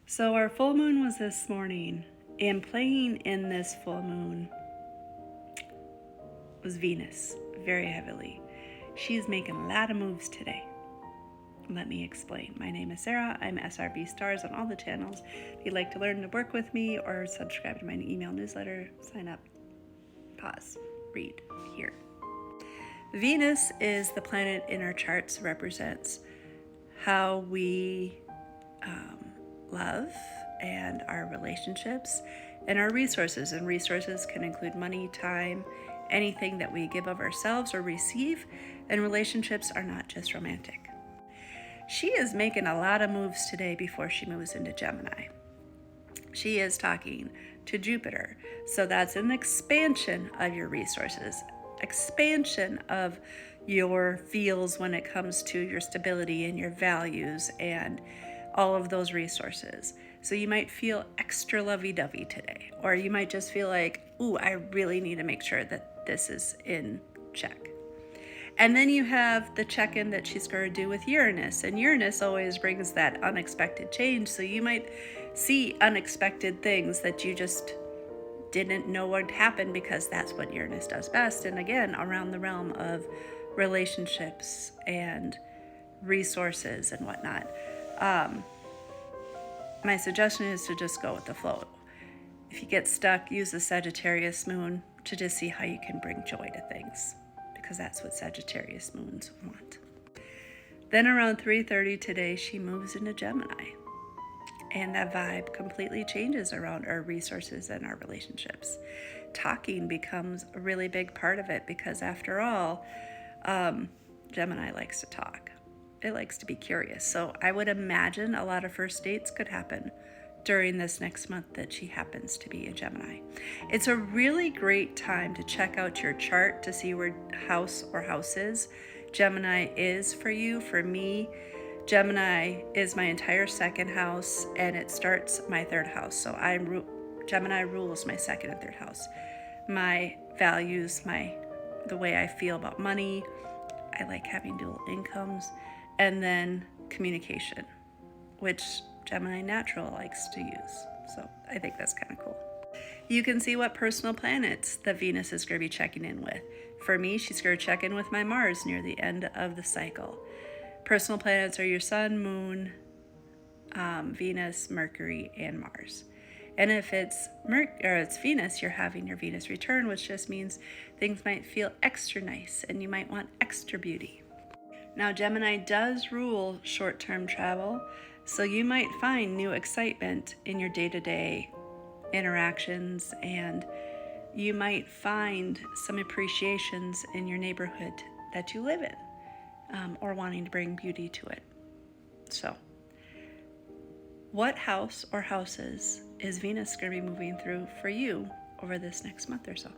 So our full moon was this morning, and playing in this full moon was Venus, very heavily. She's making a lot of moves today. Let me explain. My name is Sarah. I'm SRB Stars on all the channels. If you'd like to learn to work with me or subscribe to my email newsletter, sign up, pause, read here. Venus is the planet in our charts, represents how we love and our relationships and our resources. And resources can include money, time, anything that we give of ourselves or receive. And relationships are not just romantic. She is making a lot of moves today before she moves into Gemini. She is talking to Jupiter. So that's an expansion of your resources, expansion of your feels when it comes to your stability and your values and all of those resources. So you might feel extra lovey-dovey today, or you might just feel like, ooh, I really need to make sure that this is in check. And then you have the check-in that she's going to do with Uranus. And Uranus always brings that unexpected change. So you might see unexpected things that you just didn't know would happen, because that's what Uranus does best. And again, around the realm of relationships and resources and whatnot. My suggestion is to just go with the flow. If you get stuck, use the Sagittarius moon to just see how you can bring joy to things, because that's what Sagittarius moons want. Then around 3:30 today, she moves into Gemini. And that vibe completely changes around our resources and our relationships. Talking becomes a really big part of it, because after all, Gemini likes to talk. It likes to be curious. So I would imagine a lot of first dates could happen during this next month that she happens to be a Gemini. It's a really great time to check out your chart to see where house or houses Gemini is for you. For me, Gemini is my entire second house, and it starts my third house. So Gemini rules my second and third house. My values, the way I feel about money. I like having dual incomes. And then communication, which Gemini natural likes to use. So I think that's kind of cool. You can see what personal planets that Venus is going to be checking in with. For me, she's going to check in with my Mars near the end of the cycle. Personal planets are your Sun, Moon, Venus, Mercury, and Mars. And if it's Venus, you're having your Venus return, which just means things might feel extra nice and you might want extra beauty. Now, Gemini does rule short-term travel, so you might find new excitement in your day-to-day interactions, and you might find some appreciations in your neighborhood that you live in, or wanting to bring beauty to it. So, what house or houses is Venus going to be moving through for you over this next month or so?